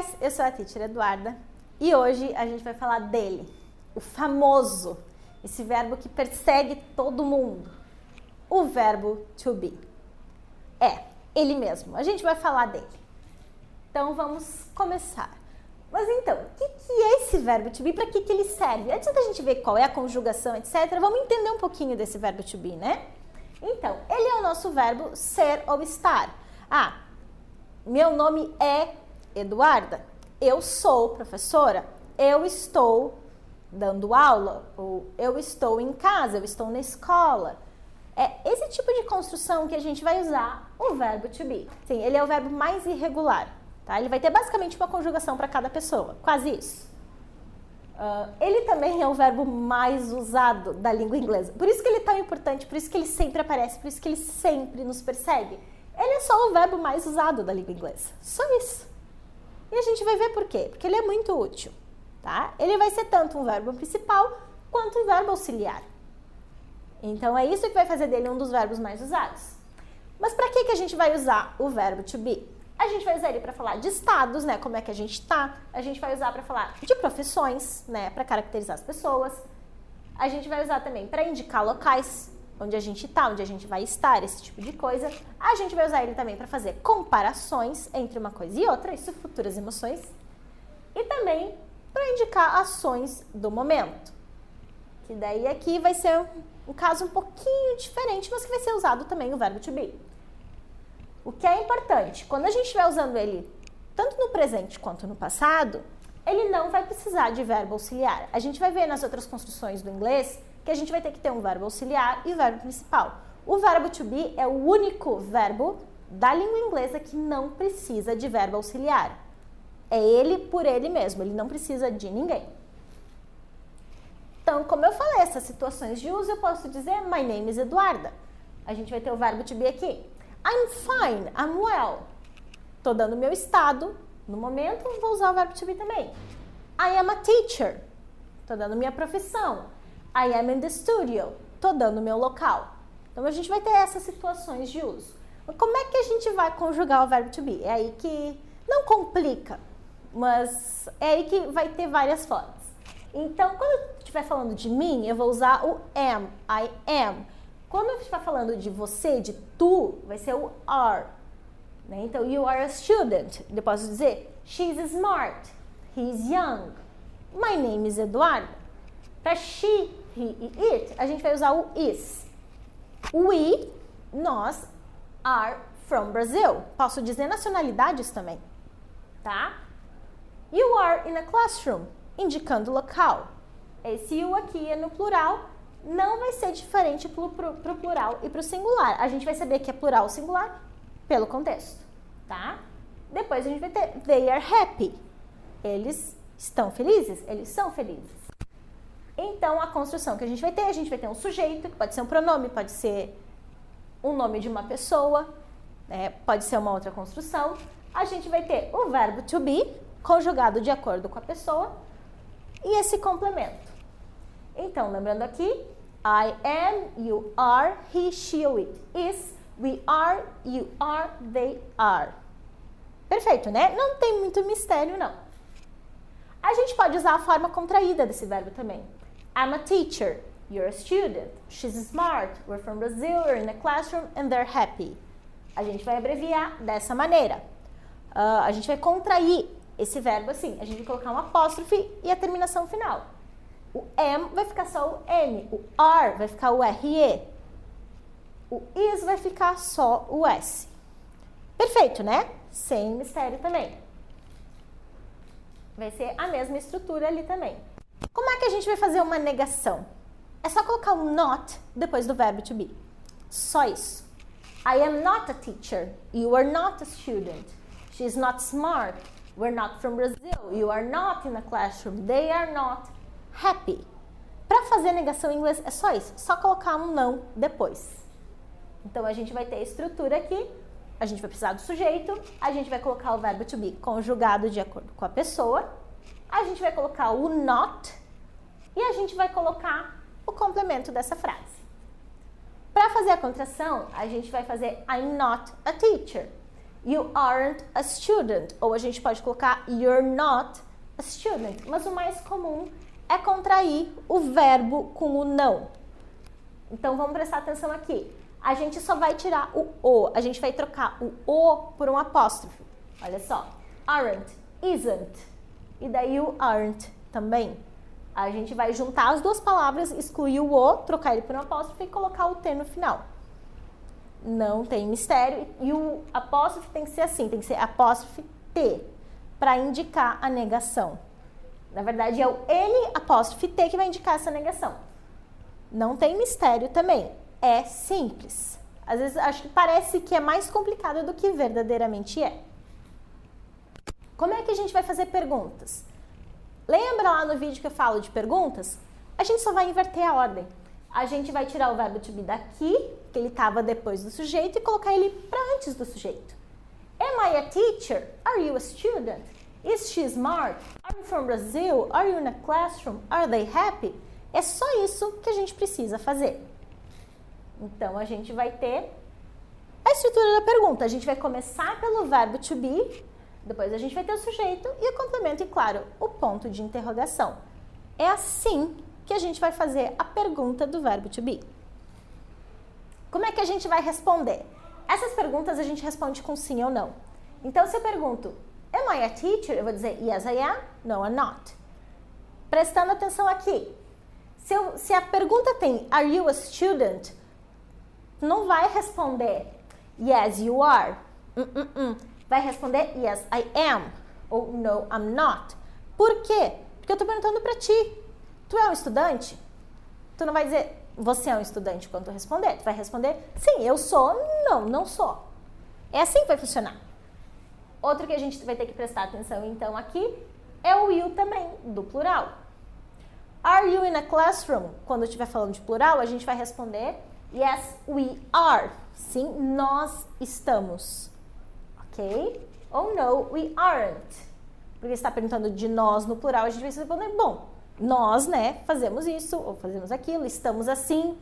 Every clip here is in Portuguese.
guys, eu sou a Teacher Eduarda e hoje a gente vai falar dele, o famoso, esse verbo que persegue todo mundo, o verbo to be. É, ele mesmo, a gente vai falar dele. Então vamos começar. Mas então, o que é esse verbo to be? Para que ele serve? Antes da gente ver qual é a conjugação, etc., vamos entender um pouquinho desse verbo to be, né? Então, ele é o nosso verbo ser ou estar. Ah, meu nome é Eduarda, eu sou professora, eu estou dando aula, ou eu estou em casa, eu estou na escola. É esse tipo de construção que a gente vai usar o verbo to be. Sim, ele é o verbo mais irregular, tá? Ele vai ter basicamente uma conjugação para cada pessoa, quase isso. Ele também é o verbo mais usado da língua inglesa. Por isso que ele é tão importante, por isso que ele sempre aparece, por isso que ele sempre nos persegue. Ele é só o verbo mais usado da língua inglesa. Só isso. E a gente vai ver por quê. Porque ele é muito útil, tá? Ele vai ser tanto um verbo principal quanto um verbo auxiliar. Então é isso que vai fazer dele um dos verbos mais usados. Mas para que a gente vai usar o verbo to be? A gente vai usar ele para falar de estados, né? Como é que a gente está. A gente vai usar para falar de profissões, né? Para caracterizar as pessoas. A gente vai usar também para indicar locais, onde a gente está, onde a gente vai estar, esse tipo de coisa. A gente vai usar ele também para fazer comparações entre uma coisa e outra, isso, futuras emoções. E também para indicar ações do momento. Que daí aqui vai ser um caso um pouquinho diferente, mas que vai ser usado também o verbo to be. O que é importante, quando a gente estiver usando ele tanto no presente quanto no passado, ele não vai precisar de verbo auxiliar. A gente vai ver nas outras construções do inglês que a gente vai ter que ter um verbo auxiliar e o verbo principal. O verbo to be é o único verbo da língua inglesa que não precisa de verbo auxiliar. É ele por ele mesmo, ele não precisa de ninguém. Então, como eu falei, essas situações de uso, eu posso dizer my name is Eduarda. A gente vai ter o verbo to be aqui. I'm fine, I'm well. Estou dando meu estado. No momento, vou usar o verbo to be também. I am a teacher. Estou dando minha profissão. I am in the studio. Estou dando meu local. Então, a gente vai ter essas situações de uso. Mas como é que a gente vai conjugar o verbo to be? É aí que não complica, mas é aí que vai ter várias formas. Então, quando eu estiver falando de mim, eu vou usar o am, I am. Quando eu estiver falando de você, de tu, vai ser o are. Né? Então, you are a student. Eu posso dizer, she's smart, he's young. My name is Eduardo. Para she, he e it, a gente vai usar o is. We, nós, are from Brazil. Posso dizer nacionalidades também, tá? You are in a classroom, indicando local. Esse you aqui é no plural, não vai ser diferente pro plural e pro singular. A gente vai saber que é plural ou singular pelo contexto, tá? Depois a gente vai ter they are happy. Eles estão felizes? Eles são felizes. Então, a construção que a gente vai ter um sujeito, que pode ser um pronome, pode ser um nome de uma pessoa, né? Pode ser uma outra construção. A gente vai ter o verbo to be, conjugado de acordo com a pessoa, e esse complemento. Então, lembrando aqui, I am, you are, he, she, it is, we are, you are, they are. Perfeito, né? Não tem muito mistério, não. A gente pode usar a forma contraída desse verbo também. I'm a teacher, you're a student, she's smart, we're from Brazil, we're in a classroom, and they're happy. A gente vai abreviar dessa maneira. A gente vai contrair esse verbo assim. A gente vai colocar um apóstrofe e a terminação final. O am vai ficar só o N, o are vai ficar o RE, o is vai ficar só o S. Perfeito, né? Sem mistério também. Vai ser a mesma estrutura ali também. Como é que a gente vai fazer uma negação? É só colocar um not depois do verbo to be. Só isso. I am not a teacher. You are not a student. She is not smart. We're not from Brazil. You are not in a classroom. They are not happy. Para fazer negação em inglês é só isso. Só colocar um não depois. Então, a gente vai ter a estrutura aqui. A gente vai precisar do sujeito. A gente vai colocar o verbo to be conjugado de acordo com a pessoa. A gente vai colocar o not. E a gente vai colocar o complemento dessa frase. Para fazer a contração, a gente vai fazer I'm not a teacher. You aren't a student. Ou a gente pode colocar you're not a student. Mas o mais comum é contrair o verbo com o não. Então, vamos prestar atenção aqui. A gente só vai tirar o O. A gente vai trocar o O por um apóstrofo. Olha só. Aren't, isn't. E daí o aren't também. A gente vai juntar as duas palavras, excluir o O, trocar ele por um apóstrofo e colocar o T no final. Não tem mistério. E o apóstrofe tem que ser assim, tem que ser apóstrofe T, para indicar a negação. Na verdade, é o N apóstrofe T que vai indicar essa negação. Não tem mistério também. É simples. Às vezes, acho que parece que é mais complicado do que verdadeiramente é. Como é que a gente vai fazer perguntas? Lembra lá no vídeo que eu falo de perguntas? A gente só vai inverter a ordem. A gente vai tirar o verbo to be daqui, que ele estava depois do sujeito, e colocar ele para antes do sujeito. Am I a teacher? Are you a student? Is she smart? Are you from Brazil? Are you in a classroom? Are they happy? É só isso que a gente precisa fazer. Então, a gente vai ter a estrutura da pergunta. A gente vai começar pelo verbo to be, depois a gente vai ter o sujeito e o complemento e, claro, o ponto de interrogação. É assim que a gente vai fazer a pergunta do verbo to be. Como é que a gente vai responder? Essas perguntas a gente responde com sim ou não. Então, se eu pergunto, am I a teacher? Eu vou dizer, yes, I am. No, I'm not. Prestando atenção aqui. Se a pergunta tem, are you a student? Não vai responder, yes, you are. Vai responder, yes, I am. Ou no, I'm not. Por quê? Porque eu estou perguntando para ti. Tu é um estudante? Tu não vai dizer, você é um estudante quando tu responder. Tu vai responder, sim, eu sou. Não, não sou. É assim que vai funcionar. Outro que a gente vai ter que prestar atenção, então, aqui, é o you também, do plural. Are you in a classroom? Quando eu estiver falando de plural, a gente vai responder, yes, we are. Sim, nós estamos. Ok? Ou no, we aren't. Porque está perguntando de nós no plural, a gente vai responder, bom, nós, né, fazemos isso, ou fazemos aquilo, estamos assim,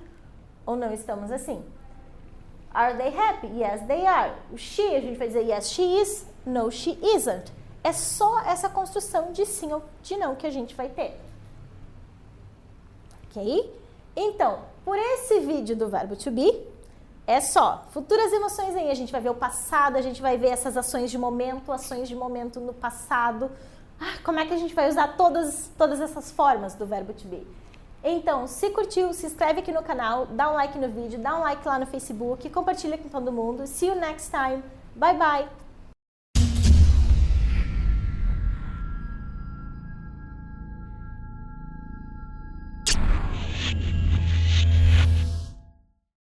ou não estamos assim. Are they happy? Yes, they are. O she, a gente vai dizer, yes, she is. No, she isn't. É só essa construção de sim ou de não que a gente vai ter. Ok? Então, por esse vídeo do verbo to be, é só futuras emoções aí. A gente vai ver o passado, a gente vai ver essas ações de momento no passado. Como é que a gente vai usar todas essas formas do verbo to be? Então, se curtiu, se inscreve aqui no canal, dá um like no vídeo, dá um like lá no Facebook, compartilha com todo mundo. See you next time. Bye, bye!